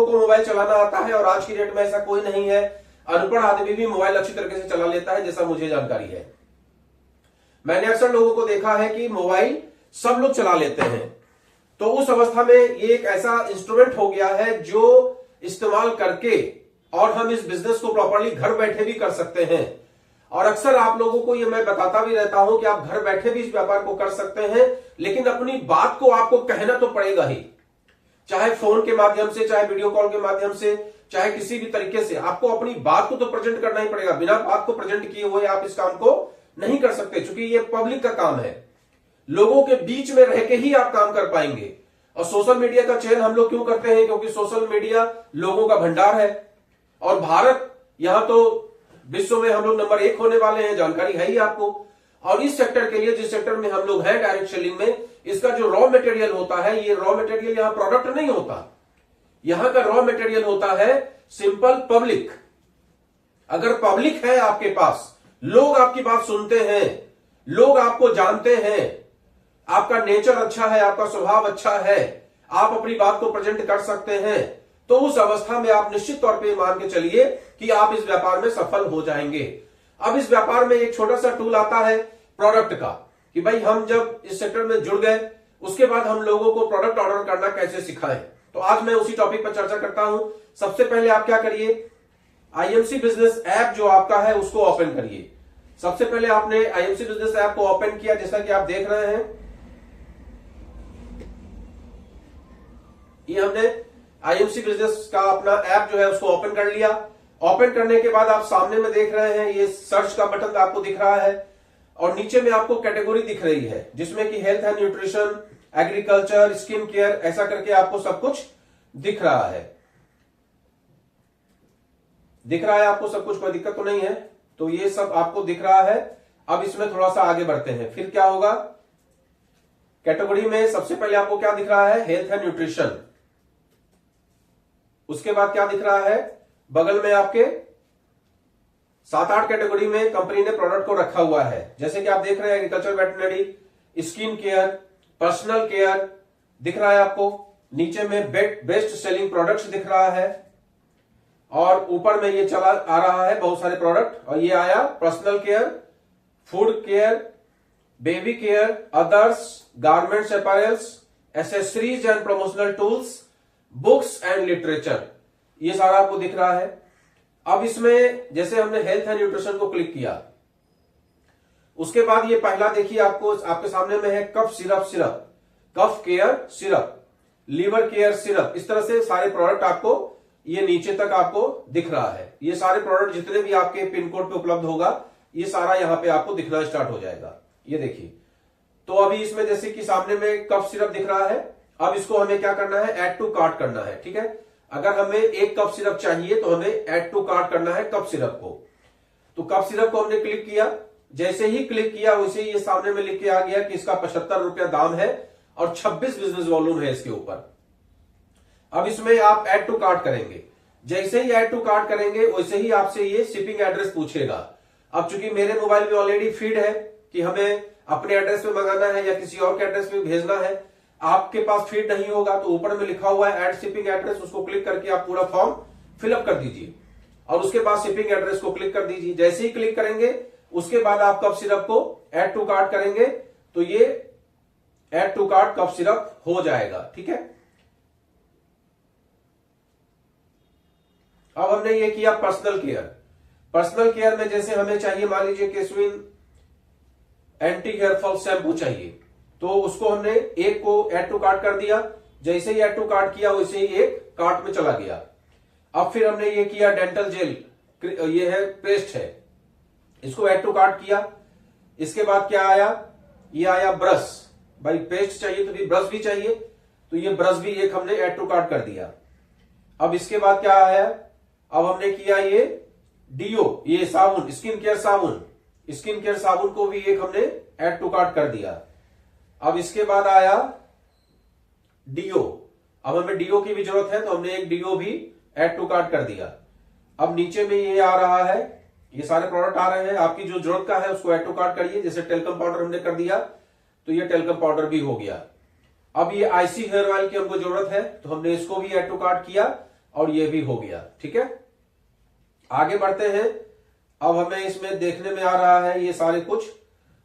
को मोबाइल चलाना आता है और आज की डेट में ऐसा कोई नहीं है, अनपढ़ आदमी भी मोबाइल अच्छी तरीके से चला लेता है, जैसा मुझे जानकारी है। मैंने अक्सर लोगों को देखा है कि मोबाइल सब लोग चला लेते हैं, तो उस अवस्था में ये एक ऐसा इंस्ट्रूमेंट हो गया है जो इस्तेमाल करके और हम इस बिजनेस को प्रॉपरली घर बैठे भी कर सकते हैं। और अक्सर आप लोगों को ये मैं बताता भी रहता हूं कि आप घर बैठे भी इस व्यापार को कर सकते हैं, लेकिन अपनी बात को आपको कहना तो पड़ेगा ही, चाहे फोन के माध्यम से, चाहे वीडियो कॉल के माध्यम से, चाहे किसी भी तरीके से आपको अपनी बात को तो प्रेजेंट करना ही पड़ेगा। बिना बात को प्रेजेंट किए हुए आप इस काम को नहीं कर सकते, क्योंकि ये पब्लिक का काम है, लोगों के बीच में रह के ही आप काम कर पाएंगे। और सोशल मीडिया का चयन हम लोग क्यों करते हैं? क्योंकि सोशल मीडिया लोगों का भंडार है और भारत यहां तो विश्व में हम लोग नंबर 1 होने वाले हैं, जानकारी है ही आपको। और इस सेक्टर के लिए, जिस सेक्टर में हम लोग हैं डायरेक्ट सेलिंग में, इसका जो रॉ मटेरियल होता है, ये रॉ मटेरियल यहां प्रोडक्ट नहीं होता, यहां का रॉ मटेरियल होता है सिंपल पब्लिक। अगर पब्लिक है आपके पास, लोग आपकी बात सुनते हैं, लोग आपको जानते हैं, आपका नेचर अच्छा है, आपका स्वभाव अच्छा है, आप अपनी बात को प्रेजेंट कर सकते हैं, तो उस अवस्था में आप निश्चित तौर पे मान के चलिए कि आप इस व्यापार में सफल हो जाएंगे। अब इस व्यापार में एक छोटा सा टूल आता है प्रोडक्ट का, कि भाई हम जब इस सेक्टर में जुड़ गए, उसके बाद हम लोगों को प्रोडक्ट ऑर्डर करना कैसे सिखाएं। तो आज मैं उसी टॉपिक पर चर्चा करता हूं। सबसे पहले आप क्या करिए, आईएमसी बिजनेस ऐप जो आपका है उसको ओपन करिए। सबसे पहले आपने आईएमसी बिजनेस ऐप को ओपन किया, जैसा कि आप देख रहे हैं, ये हमने आईएमसी बिजनेस का अपना ऐप जो है उसको ओपन कर लिया। ओपन करने के बाद आप सामने में देख रहे हैं ये सर्च का बटन आपको दिख रहा है और नीचे में आपको कैटेगरी दिख रही है, जिसमें कि health and nutrition, agriculture, skin care, ऐसा करके आपको सब कुछ दिख रहा है। दिख रहा है आपको सब कुछ, कोई दिक्कत तो नहीं है? तो ये सब आपको दिख रहा है। अब इसमें थोड़ा सा आगे बढ़ते हैं, फिर क्या होगा। कैटेगरी में सबसे पहले आपको क्या दिख रहा है, हेल्थ एंड न्यूट्रिशन। उसके बाद क्या दिख रहा है, बगल में आपके 7-8 कैटेगरी में कंपनी ने प्रोडक्ट को रखा हुआ है, जैसे कि आप देख रहे हैं agriculture, veterinary, skin care, personal care दिख रहा है आपको। नीचे में बेस्ट सेलिंग प्रोडक्ट्स दिख रहा है और ऊपर में ये चला आ रहा है बहुत सारे प्रोडक्ट, और ये आया personal care, food care, baby care, others, garments, apparels, accessories and promotional tools, books and literature, ये सारा आपको दिख रहा है। अब इसमें जैसे हमने हेल्थ एंड न्यूट्रिशन को क्लिक किया, उसके बाद ये पहला देखिए आपको आपके सामने में है cough syrup, cough care syrup, liver care syrup, इस तरह से सारे प्रोडक्ट आपको ये नीचे तक आपको दिख रहा है। ये सारे प्रोडक्ट जितने भी आपके पिन कोड पे उपलब्ध होगा, ये सारा यहां पे आपको दिखना स्टार्ट हो जाएगा। ये देखिए, तो अभी इसमें जैसे कि सामने में कफ सिरप दिख रहा है। अब इसको हमें क्या करना है, ऐड टू कार्ट करना है। ठीक है, अगर हमें 1 कप सिरप चाहिए तो हमें ऐड टू कार्ट करना है कप सिरप को। तो कप सिरप को हमने क्लिक किया, जैसे ही क्लिक किया वैसे ही ये सामने में लिख के आ गया कि इसका 75 रुपया दाम है और 26 बिजनेस वॉल्यूम है इसके ऊपर। अब इसमें आप ऐड टू कार्ट करेंगे, जैसे ही ऐड टू कार्ट करेंगे वैसे ही आपसे ये शिपिंग एड्रेस पूछेगा। अब चूंकि मेरे मोबाइल में ऑलरेडी फीड है कि हमें अपने एड्रेस पे मंगाना है या किसी और के एड्रेस पे भेजना है, आपके पास फीड नहीं होगा तो ऊपर में लिखा हुआ है ऐड शिपिंग एड्रेस, उसको क्लिक करके आप पूरा फॉर्म फिलअप कर दीजिए और उसके बाद शिपिंग एड्रेस को क्लिक कर दीजिए। जैसे ही क्लिक करेंगे उसके बाद आप कप सिरप को ऐड टू कार्ट करेंगे तो ये add to cart cup syrup हो जाएगा। ठीक है, अब हमने ये किया पर्सनल केयर। पर्सनल केयर में जैसे हमें चाहिए, मान लीजिए केसविन एंटी हेयर फॉल शैम्पू चाहिए, तो उसको हमने एक को ऐड टू कार्ट कर दिया। जैसे ही ऐड टू कार्ट किया वैसे ही एक कार्ट में चला गया। अब फिर हमने ये किया डेंटल जेल, ये है पेस्ट है, इसको ऐड टू कार्ट किया। इसके बाद क्या आया, ये आया ब्रश। भाई पेस्ट चाहिए तो ब्रश भी चाहिए, तो ये ब्रश भी एक हमने ऐड टू कार्ट कर दिया। अब इसके बाद क्या आया, अब हमने किया ये डीओ, ये साबुन, स्किन केयर साबुन, स्किन केयर साबुन को भी एक हमने ऐड टू कार्ट कर दिया। अब इसके बाद आया डीओ, अब हमें डीओ की भी जरूरत है तो हमने एक डीओ भी ऐड टू कार्ट कर दिया। अब नीचे में ये आ रहा है, ये सारे प्रोडक्ट आ रहे हैं, आपकी जो जरूरत का है उसको ऐड टू कार्ट करिए। जैसे टेल्कम पाउडर हमने कर दिया तो ये टेल्कम पाउडर भी हो गया। अब ये आईसी हेयर ऑयल की हमको जरूरत है तो हमने इसको भी ऐड टू कार्ट किया और ये भी हो गया। ठीक है, आगे बढ़ते हैं। अब हमें इसमें देखने में आ रहा है ये सारे कुछ,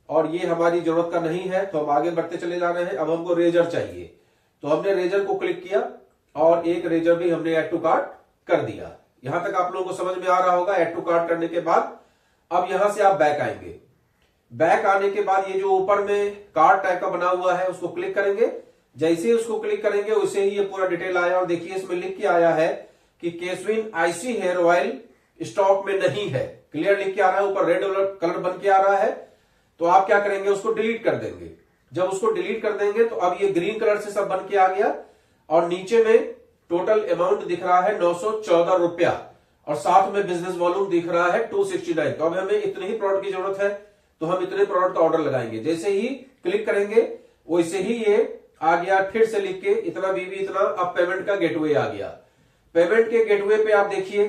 और ये हमारी जरूरत का नहीं है, तो हम आगे बढ़ते चले जा रहे हैं। अब हमको रेजर चाहिए, तो हमने रेजर को क्लिक किया और एक रेजर भी हमने ऐड टू कार्ट कर दिया। यहां तक आप लोगों को समझ में आ रहा होगा। ऐड टू कार्ट करने के बाद अब यहां से आप बैक आएंगे। बैक आने के बाद ये जो ऊपर में कार्ट टाइप का बना हुआ है उसको क्लिक करेंगे। जैसे ही उसको क्लिक करेंगे वैसे ही ये पूरा डिटेल आया, और देखिए इसमें लिख के आया है कि केसविन आईसी हेयर ऑयल स्टॉक में नहीं है। क्लियर लिख के आ रहा है, ऊपर रेड कलर बन के आ रहा है। तो आप क्या करेंगे, उसको डिलीट कर देंगे। जब उसको डिलीट कर देंगे तो अब ये ग्रीन कलर से सब बन के आ गया, और नीचे में टोटल अमाउंट दिख रहा है 914 रुपया, और साथ में बिजनेस वॉल्यूम दिख रहा है 269। तो अब हमें इतने ही प्रोडक्ट की जरूरत है, तो हम इतने प्रोडक्ट का ऑर्डर लगाएंगे। जैसे ही क्लिक करेंगे वैसे ही ये आ गया, फिर से लिख के इतना बीवी इतना। अब पेमेंट का गेटवे आ गया। पेमेंट के गेटवे पे आप देखिए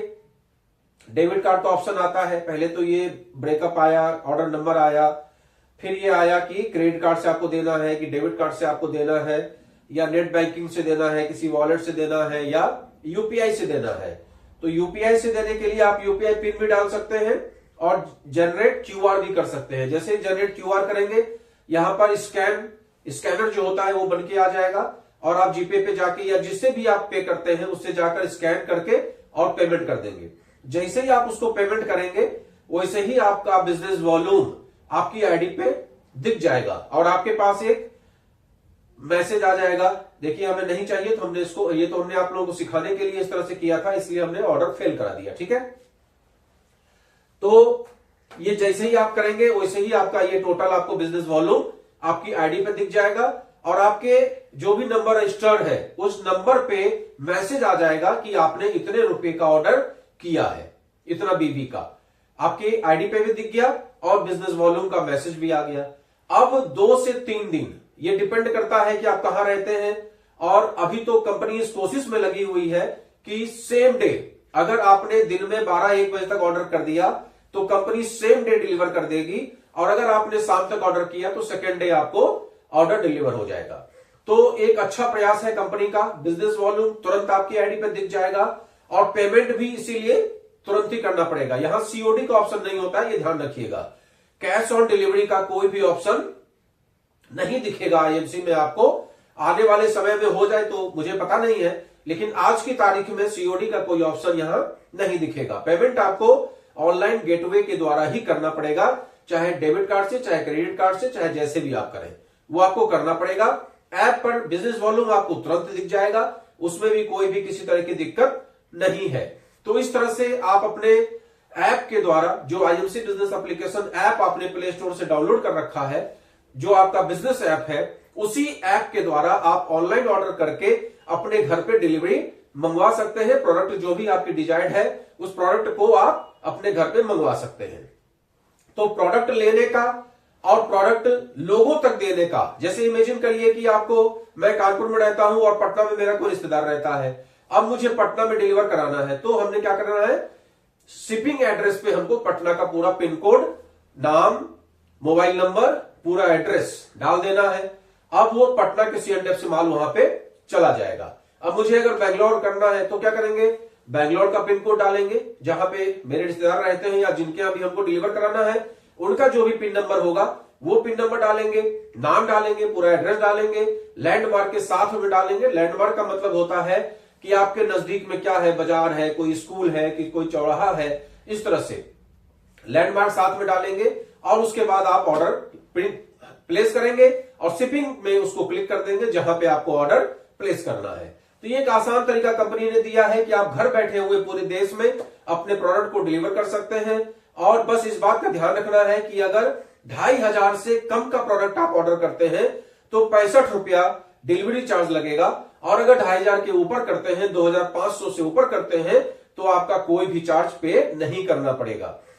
डेबिट कार्ड का ऑप्शन आता है। पहले तो ये ब्रेकअप आया, ऑर्डर नंबर आया, फिर ये आया कि क्रेडिट कार्ड से आपको देना है कि डेबिट कार्ड से आपको देना है, या नेट बैंकिंग से देना है, किसी वॉलेट से देना है, या यूपीआई से देना है। तो यूपीआई से देने के लिए आप यूपीआई पिन भी डाल सकते हैं और जनरेट क्यूआर भी कर सकते हैं। जैसे जनरेट क्यूआर करेंगे, यहां पर स्कैनर जो होता है वो बन के आ जाएगा, और आप जीपे पे जाके या जिससे भी आप पे करते हैं उससे जाकर स्कैन करके और पेमेंट कर देंगे। जैसे ही आप उसको पेमेंट करेंगे वैसे ही आपका बिजनेस वॉल्यूम आपकी आईडी पे दिख जाएगा, और आपके पास एक मैसेज आ जाएगा। देखिए हमें नहीं चाहिए, तो हमने इसको, ये तो हमने आप लोगों को सिखाने के लिए इस तरह से किया था, इसलिए हमने ऑर्डर फेल करा दिया। ठीक है, तो ये जैसे ही आप करेंगे वैसे ही आपका ये टोटल आपको बिजनेस वॉल्यूम आपकी आईडी पे दिख जाएगा, और आपके जो भी नंबर रजिस्टर्ड है उस नंबर पे मैसेज आ जाएगा कि आपने इतने रुपए का ऑर्डर किया है, इतना बीबी का। आपके आईडी पे भी दिख गया और बिजनेस वॉल्यूम का मैसेज भी आ गया। अब 2 से 3 दिन, ये डिपेंड करता है कि आप कहां रहते हैं, और अभी तो कंपनी इस कोशिश में लगी हुई है कि सेम डे, अगर आपने दिन में 12-1 बजे तक ऑर्डर कर दिया तो कंपनी सेम डे डिलीवर कर देगी, और अगर आपने शाम तक ऑर्डर किया तो सेकेंड डे आपको ऑर्डर डिलीवर हो जाएगा। तो एक अच्छा प्रयास है कंपनी का। बिजनेस वॉल्यूम तुरंत आपकी आईडी पे दिख जाएगा, और पेमेंट भी इसीलिए तुरंत ही करना पड़ेगा। यहां सीओडी का ऑप्शन नहीं होता है, ये ध्यान रखिएगा। कैश ऑन डिलीवरी का कोई भी ऑप्शन नहीं दिखेगा आईएमसी में आपको। आने वाले समय में हो जाए तो मुझे पता नहीं है, लेकिन आज की तारीख में सीओडी का कोई ऑप्शन यहां नहीं दिखेगा। पेमेंट आपको ऑनलाइन गेटवे के द्वारा ही करना पड़ेगा, चाहे डेबिट कार्ड से, चाहे क्रेडिट कार्ड से, चाहे जैसे भी आप करें वो आपको करना पड़ेगा। ऐप पर बिजनेस वॉल्यूम आपको तुरंत दिख जाएगा, उसमें भी कोई भी किसी तरह की दिक्कत नहीं है। तो इस तरह से आप अपने ऐप के द्वारा, जो आईएमसी बिजनेस एप्लीकेशन ऐप आपने प्ले स्टोर से डाउनलोड कर रखा है, जो आपका बिजनेस ऐप है, उसी ऐप के द्वारा आप ऑनलाइन ऑर्डर करके अपने घर पे डिलीवरी मंगवा सकते हैं। प्रोडक्ट जो भी आपकी डिजाइन है उस प्रोडक्ट को आप अपने घर पे मंगवा सकते हैं। तो प्रोडक्ट लेने का और प्रोडक्ट लोगों तक देने का, जैसे इमेजिन करिए कि आपको, मैं कानपुर में रहता हूं और पटना में मेरा कोई रिश्तेदार रहता है, अब मुझे पटना में डिलीवर कराना है, तो हमने क्या करना है, शिपिंग एड्रेस पे हमको पटना का पूरा पिन कोड, नाम, मोबाइल नंबर, पूरा एड्रेस डाल देना है। अब वो पटना के सीएनडीएफ से माल वहां पे चला जाएगा। अब मुझे अगर बैंगलोर करना है तो क्या करेंगे, बैंगलोर का पिन कोड डालेंगे, जहां पे मेरे रिश्तेदार रहते हैं या जिनके यहां भी हमको डिलीवर कराना है उनका जो भी पिन नंबर होगा वो पिन नंबर डालेंगे, नाम डालेंगे, पूरा एड्रेस डालेंगे, लैंडमार्क के साथ में डालेंगे। लैंडमार्क का मतलब होता है कि आपके नजदीक में क्या है, बाजार है, कोई स्कूल है, कि कोई चौराहा है, इस तरह से लैंडमार्क साथ में डालेंगे। और उसके बाद आप ऑर्डर प्लेस करेंगे और शिपिंग में उसको क्लिक कर देंगे जहां पे आपको ऑर्डर प्लेस करना है। तो ये एक आसान तरीका कंपनी ने दिया है कि आप घर बैठे हुए पूरे देश में अपने प्रोडक्ट को डिलीवर कर सकते हैं। और बस इस बात का ध्यान रखना है कि अगर 2500 से कम का प्रोडक्ट आप ऑर्डर करते हैं तो 65 रुपया डिलीवरी चार्ज लगेगा, और अगर 2500 के ऊपर करते हैं, 2500 से ऊपर करते हैं, तो आपका कोई भी चार्ज पे नहीं करना पड़ेगा।